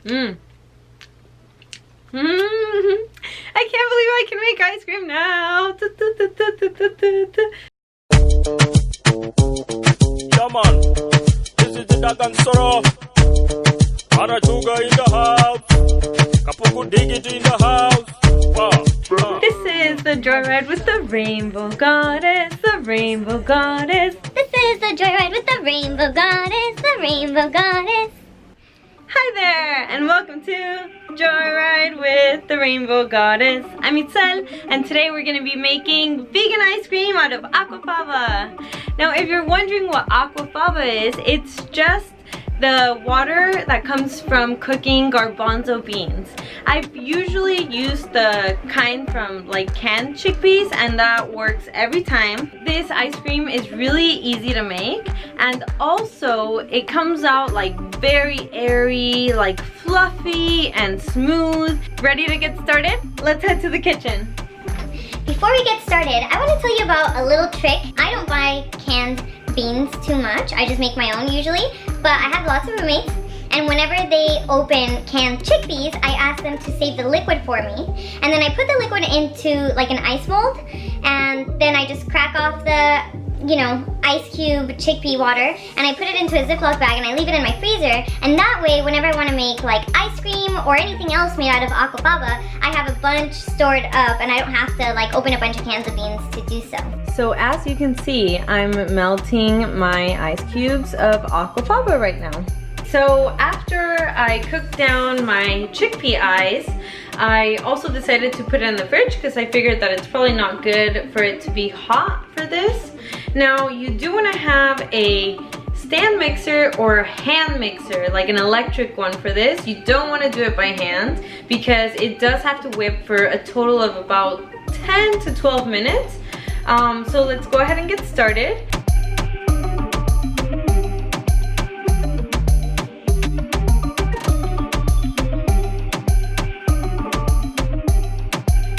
I can't believe I can make ice cream now. Yeah, man. This is the Dagan Soro. Arachuga in the house. Kapuku Digit in the house. Wow. This is the joyride with the rainbow goddess, the rainbow goddess. This is the joyride with the rainbow goddess, the rainbow goddess. Hi there, and welcome to Joyride with the Rainbow Goddess. I'm Itzel, and today we're going to be making vegan ice cream out of Aquafaba. Now, if you're wondering what Aquafaba is, it's just the water that comes from cooking garbanzo beans. I've usually used the kind from like canned chickpeas, and that works every time. This ice cream is really easy to make, and also it comes out like very airy, like fluffy and smooth. Ready to get started? Let's head to the kitchen. Before we get started, I want to tell you about a little trick. I don't buy canned beans too much. I just make my own usually, but I have lots of roommates, and whenever they open canned chickpeas, I ask them to save the liquid for me, and then I put the liquid into like an ice mold, and then I just crack off the, you know, ice cube chickpea water, and I put it into a Ziploc bag and I leave it in my freezer, and that way whenever I want to make like ice cream or anything else made out of Aquafaba, I have a bunch stored up and I don't have to like open a bunch of cans of beans to do so. So as you can see, I'm melting my ice cubes of Aquafaba right now. So after I cooked down my chickpea ice, I also decided to put it in the fridge because I figured that it's probably not good for it to be hot for this. Now you do want to have a stand mixer or a hand mixer, like an electric one for this. You don't want to do it by hand because it does have to whip for a total of about 10 to 12 minutes. So let's go ahead and get started.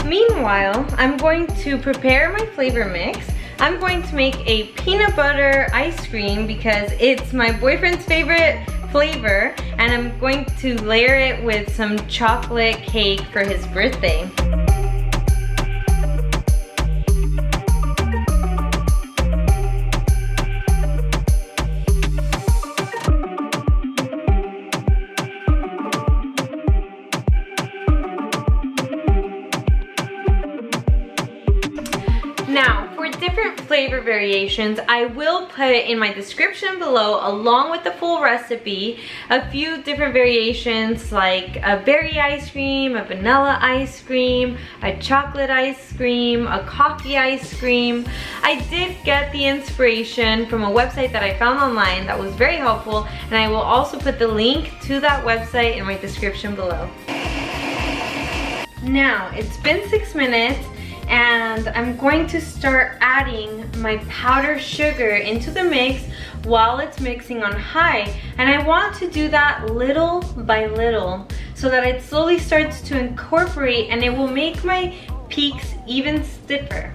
Meanwhile, I'm going to prepare my flavor mix. I'm going to make a peanut butter ice cream because it's my boyfriend's favorite flavor, and I'm going to layer it with some chocolate cake for his birthday. Now, for different flavor variations, I will put in my description below, along with the full recipe, a few different variations like a berry ice cream, a vanilla ice cream, a chocolate ice cream, a coffee ice cream. I did get the inspiration from a website that I found online that was very helpful, and I will also put the link to that website in my description below. Now, it's been 6 minutes, and I'm going to start adding my powdered sugar into the mix while it's mixing on high, and I want to do that little by little so that it slowly starts to incorporate, and it will make my peaks even stiffer.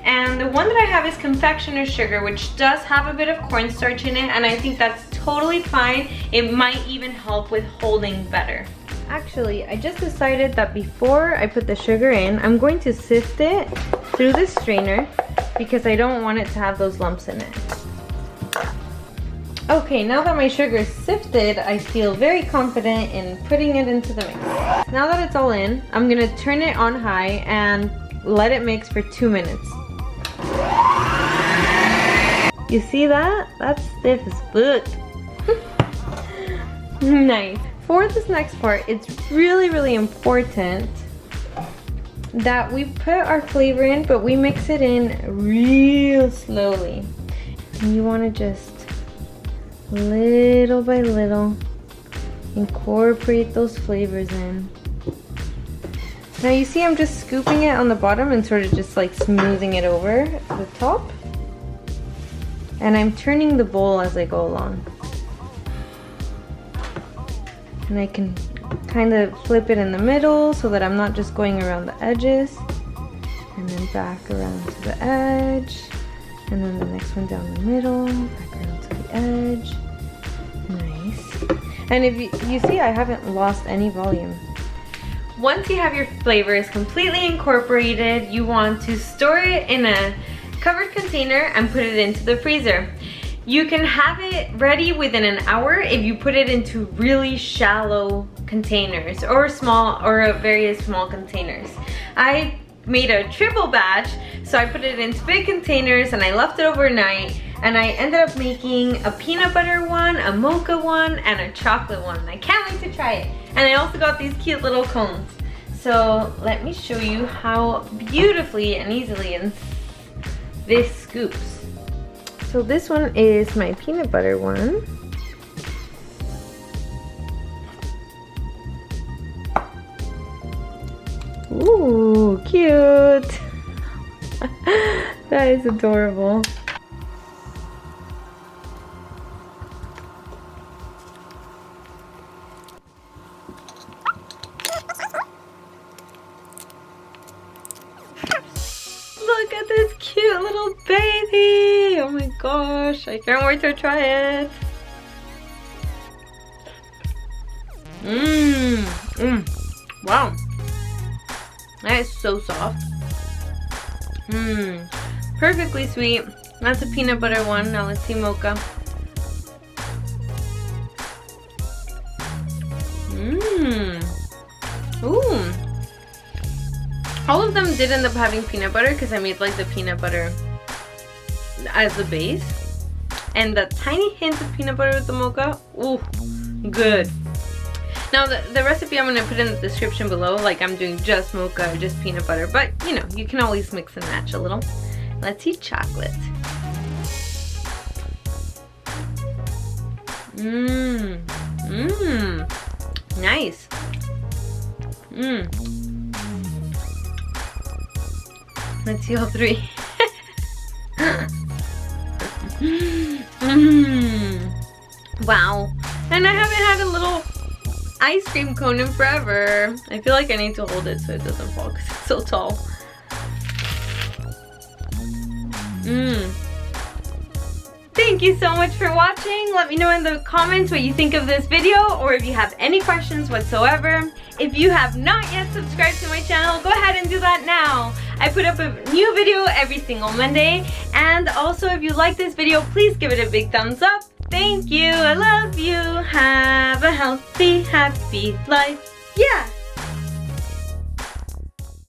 And the one that I have is confectioner's sugar, which does have a bit of cornstarch in it, and I think that's totally fine. It might even help with holding better. Actually, I just decided that before I put the sugar in, I'm going to sift it through this strainer because I don't want it to have those lumps in it. Okay, now that my sugar is sifted, I feel very confident in putting it into the mix. Now that it's all in, I'm gonna turn it on high and let it mix for 2 minutes. You see that? That's stiff as fuck. Nice. For this next part, it's really important that we put our flavor in, but we mix it in real slowly. And you want to just little by little incorporate those flavors in. Now you see I'm just scooping it on the bottom and sort of just like smoothing it over the top. And I'm turning the bowl as I go along. And I can kind of flip it in the middle so that I'm not just going around the edges, and then back around to the edge, and then the next one down the middle, back around to the edge. Nice. And if you see, I haven't lost any volume. Once you have your flavors completely incorporated, you want to store it in a covered container and put it into the freezer. You can have it ready within an hour if you put it into really shallow containers or various small containers. I made a triple batch, so I put it into big containers and I left it overnight, and I ended up making a peanut butter one, a mocha one, and a chocolate one. I can't wait to try it. And I also got these cute little cones. So let me show you how beautifully and easily this scoops. So this one is my peanut butter one. Ooh, cute. That is adorable. Look at this cute little baby. Oh my gosh, I can't wait to try it. Wow. That is so soft. Perfectly sweet. That's a peanut butter one. Now let's see mocha. Ooh. All of them did end up having peanut butter because I made like the peanut butter as the base. And the tiny hint of peanut butter with the mocha. Ooh, good. Now the recipe I'm going to put in the description below, like I'm doing just mocha or just peanut butter, but you know, you can always mix and match a little. Let's eat chocolate. Nice. Let's see all three. Wow. And I haven't had a little ice cream cone in forever. I feel like I need to hold it so it doesn't fall because it's so tall. Thank you so much for watching. Let me know in the comments what you think of this video, or if you have any questions whatsoever. If you have not yet subscribed to my channel, go ahead and do that now. I put up a new video every single Monday. And also, if you like this video, please give it a big thumbs up. Thank you. I love you. Have a healthy, happy life. Yeah.